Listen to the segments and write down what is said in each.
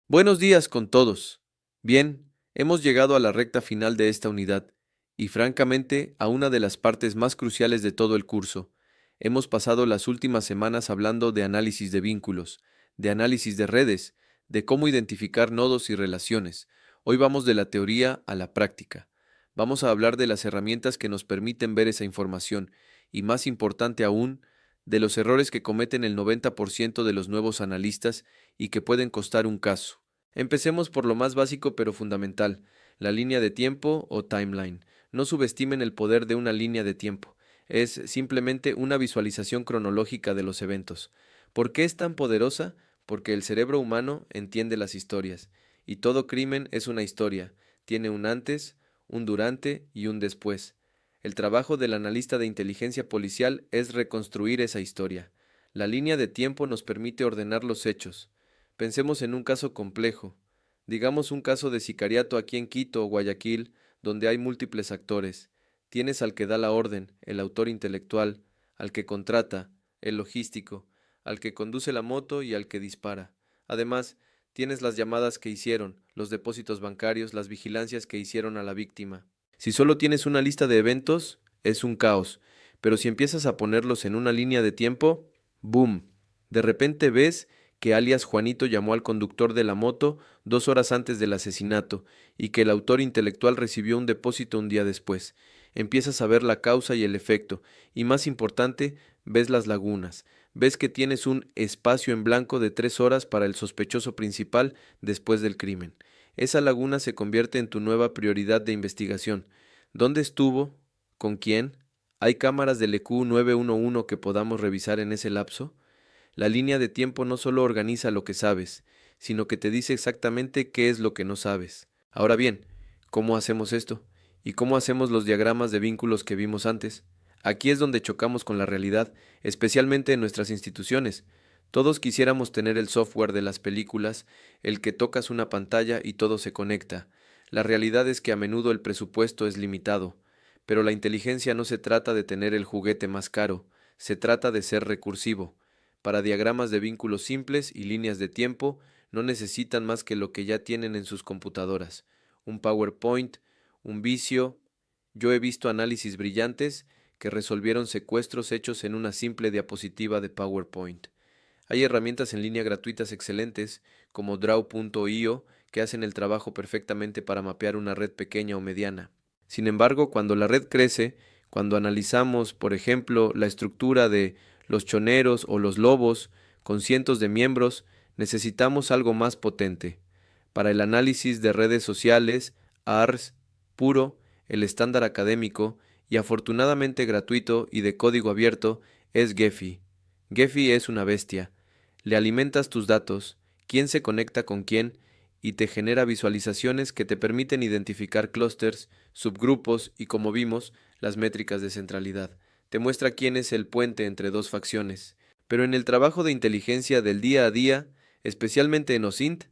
Buenos días con todos. Bien, hemos llegado a la recta final de esta unidad y francamente a una de las partes más cruciales de todo el curso. Hemos pasado las últimas semanas hablando de análisis de vínculos, de análisis de redes, de cómo identificar nodos y relaciones. Hoy vamos de la teoría a la práctica. Vamos a hablar de las herramientas que nos permiten ver esa información y, más importante aún, de los errores que cometen el 90% de los nuevos analistas y que pueden costar un caso. Empecemos por lo más básico pero fundamental, la línea de tiempo o timeline. No subestimen el poder de una línea de tiempo. Es simplemente una visualización cronológica de los eventos. ¿Por qué es tan poderosa? Porque el cerebro humano entiende las historias, y todo crimen es una historia. Tiene un antes, un durante y un después. El trabajo del analista de inteligencia policial es reconstruir esa historia. La línea de tiempo nos permite ordenar los hechos. Pensemos en un caso complejo, digamos un caso de sicariato aquí en Quito o Guayaquil, donde hay múltiples actores. Tienes al que da la orden, el autor intelectual, al que contrata, el logístico, al que conduce la moto y al que dispara. Además, tienes las llamadas que hicieron, los depósitos bancarios, las vigilancias que hicieron a la víctima. Si solo tienes una lista de eventos, es un caos, pero si empiezas a ponerlos en una línea de tiempo, ¡boom! De repente ves que alias Juanito llamó al conductor de la moto 2 horas antes del asesinato y que el autor intelectual recibió un depósito un día después. Empiezas a ver la causa y el efecto, y más importante, ves las lagunas. Ves que tienes un espacio en blanco de 3 horas para el sospechoso principal después del crimen. Esa laguna se convierte en tu nueva prioridad de investigación. ¿Dónde estuvo? ¿Con quién? ¿Hay cámaras del EQ 911 que podamos revisar en ese lapso? La línea de tiempo no solo organiza lo que sabes, sino que te dice exactamente qué es lo que no sabes. Ahora bien, ¿cómo hacemos esto? ¿Y cómo hacemos los diagramas de vínculos que vimos antes? Aquí es donde chocamos con la realidad, especialmente en nuestras instituciones. Todos quisiéramos tener el software de las películas, el que tocas una pantalla y todo se conecta. La realidad es que a menudo el presupuesto es limitado, pero la inteligencia no se trata de tener el juguete más caro, se trata de ser recursivo. Para diagramas de vínculos simples y líneas de tiempo, no necesitan más que lo que ya tienen en sus computadoras. Un PowerPoint, un vicio. Yo he visto análisis brillantes que resolvieron secuestros hechos en una simple diapositiva de PowerPoint. Hay herramientas en línea gratuitas excelentes, como Draw.io, que hacen el trabajo perfectamente para mapear una red pequeña o mediana. Sin embargo, cuando la red crece, cuando analizamos, por ejemplo, la estructura de los choneros o los lobos, con cientos de miembros, necesitamos algo más potente. Para el análisis de redes sociales, ARS, puro, el estándar académico y afortunadamente gratuito y de código abierto es Gephi. Gephi es una bestia. Le alimentas tus datos, quién se conecta con quién, y te genera visualizaciones que te permiten identificar clústeres, subgrupos y, como vimos, las métricas de centralidad. Te muestra quién es el puente entre dos facciones. Pero en el trabajo de inteligencia del día a día, especialmente en OSINT,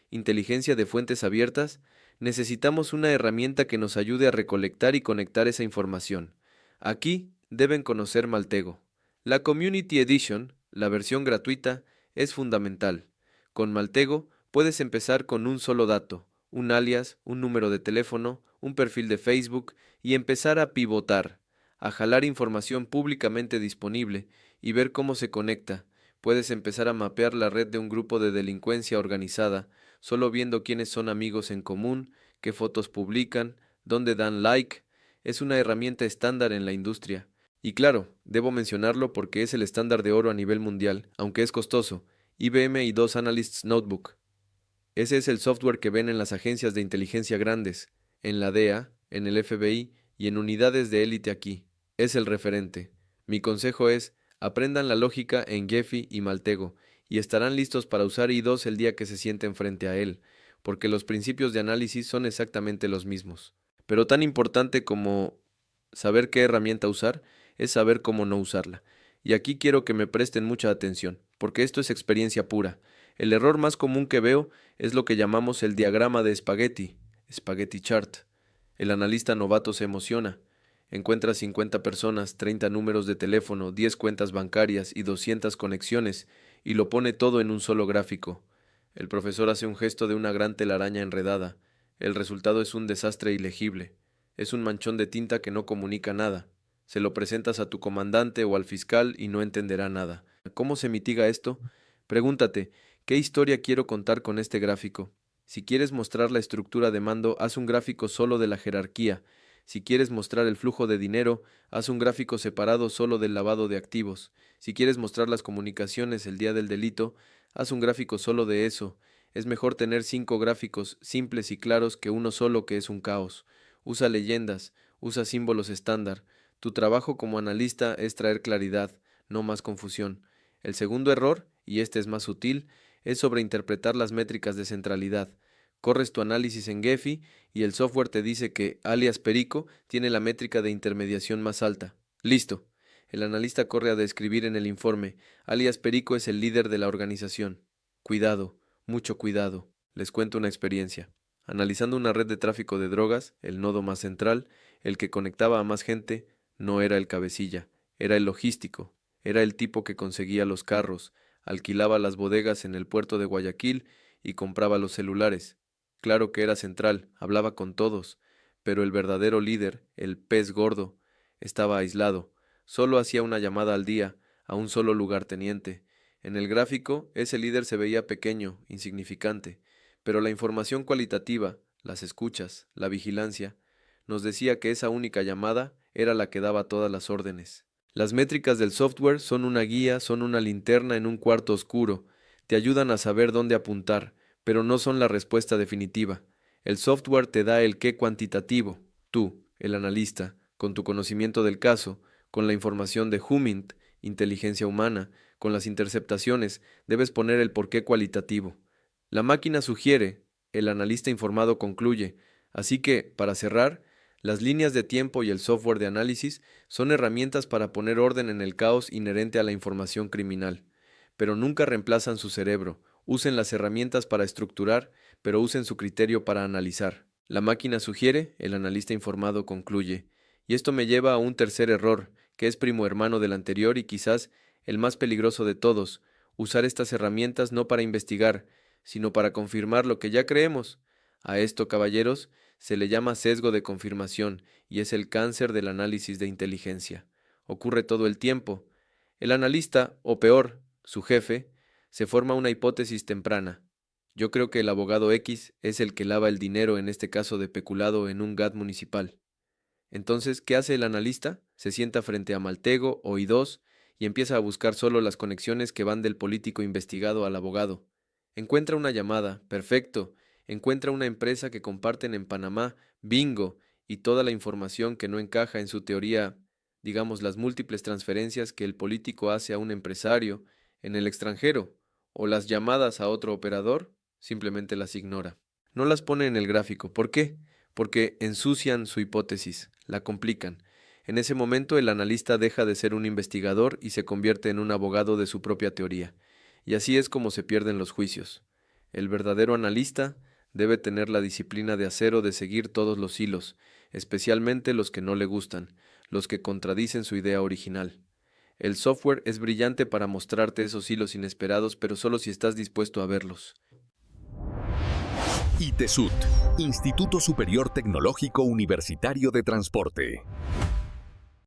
inteligencia de fuentes abiertas, necesitamos una herramienta que nos ayude a recolectar y conectar esa información. Aquí deben conocer Maltego. La Community Edition, la versión gratuita, es fundamental. Con Maltego puedes empezar con un solo dato, un alias, un número de teléfono, un perfil de Facebook y empezar a pivotar, a jalar información públicamente disponible y ver cómo se conecta. Puedes empezar a mapear la red de un grupo de delincuencia organizada, solo viendo quiénes son amigos en común, qué fotos publican, dónde dan like. Es una herramienta estándar en la industria. Y claro, debo mencionarlo porque es el estándar de oro a nivel mundial, aunque es costoso. IBM y 2 Analysts Notebook. Ese es el software que ven en las agencias de inteligencia grandes, en la DEA, en el FBI y en unidades de élite aquí. Es el referente. Mi consejo es, aprendan la lógica en Gephi y Maltego, y estarán listos para usar I2 el día que se sienten frente a él, porque los principios de análisis son exactamente los mismos. Pero tan importante como saber qué herramienta usar, es saber cómo no usarla. Y aquí quiero que me presten mucha atención, porque esto es experiencia pura. El error más común que veo es lo que llamamos el diagrama de espagueti, spaghetti chart. El analista novato se emociona. Encuentra 50 personas, 30 números de teléfono, 10 cuentas bancarias y 200 conexiones, y lo pone todo en un solo gráfico. El profesor hace un gesto de una gran telaraña enredada. El resultado es un desastre ilegible. Es un manchón de tinta que no comunica nada. Se lo presentas a tu comandante o al fiscal y no entenderá nada. ¿Cómo se mitiga esto? Pregúntate, ¿qué historia quiero contar con este gráfico? Si quieres mostrar la estructura de mando, haz un gráfico solo de la jerarquía. Si quieres mostrar el flujo de dinero, haz un gráfico separado solo del lavado de activos. Si quieres mostrar las comunicaciones el día del delito, haz un gráfico solo de eso. Es mejor tener 5 gráficos simples y claros que uno solo que es un caos. Usa leyendas, usa símbolos estándar. Tu trabajo como analista es traer claridad, no más confusión. El segundo error, y este es más sutil, es sobreinterpretar las métricas de centralidad. Corres tu análisis en Gephi y el software te dice que alias Perico tiene la métrica de intermediación más alta. Listo. El analista corre a describir en el informe, alias Perico es el líder de la organización. Cuidado, mucho cuidado. Les cuento una experiencia. Analizando una red de tráfico de drogas, el nodo más central, el que conectaba a más gente, no era el cabecilla, era el logístico, era el tipo que conseguía los carros, alquilaba las bodegas en el puerto de Guayaquil y compraba los celulares. Claro que era central, hablaba con todos, pero el verdadero líder, el pez gordo, estaba aislado. Solo hacía una llamada al día, a un solo lugarteniente. En el gráfico, ese líder se veía pequeño, insignificante, pero la información cualitativa, las escuchas, la vigilancia, nos decía que esa única llamada era la que daba todas las órdenes. Las métricas del software son una guía, son una linterna en un cuarto oscuro, te ayudan a saber dónde apuntar, pero no son la respuesta definitiva. El software te da el qué cuantitativo. Tú, el analista, con tu conocimiento del caso, con la información de Humint, inteligencia humana, con las interceptaciones, debes poner el porqué cualitativo. La máquina sugiere, el analista informado concluye. Así que, para cerrar, las líneas de tiempo y el software de análisis son herramientas para poner orden en el caos inherente a la información criminal, pero nunca reemplazan su cerebro. Usen las herramientas para estructurar, pero usen su criterio para analizar. La máquina sugiere, el analista informado concluye. Y esto me lleva a un tercer error, que es primo hermano del anterior y quizás el más peligroso de todos: usar estas herramientas no para investigar, sino para confirmar lo que ya creemos. A esto, caballeros, se le llama sesgo de confirmación y es el cáncer del análisis de inteligencia. Ocurre todo el tiempo. El analista, o peor, su jefe, se forma una hipótesis temprana. Yo creo que el abogado X es el que lava el dinero en este caso de peculado en un GAT municipal. Entonces, ¿qué hace el analista? Se sienta frente a Maltego o I2 y empieza a buscar solo las conexiones que van del político investigado al abogado. Encuentra una llamada, perfecto. Encuentra una empresa que comparten en Panamá, bingo, y toda la información que no encaja en su teoría, digamos las múltiples transferencias que el político hace a un empresario en el extranjero, o las llamadas a otro operador, simplemente las ignora. No las pone en el gráfico. ¿Por qué? Porque ensucian su hipótesis, la complican. En ese momento el analista deja de ser un investigador y se convierte en un abogado de su propia teoría. Y así es como se pierden los juicios. El verdadero analista debe tener la disciplina de acero de seguir todos los hilos, especialmente los que no le gustan, los que contradicen su idea original. El software es brillante para mostrarte esos hilos inesperados, pero solo si estás dispuesto a verlos. ITESUT, Instituto Superior Tecnológico Universitario de Transporte.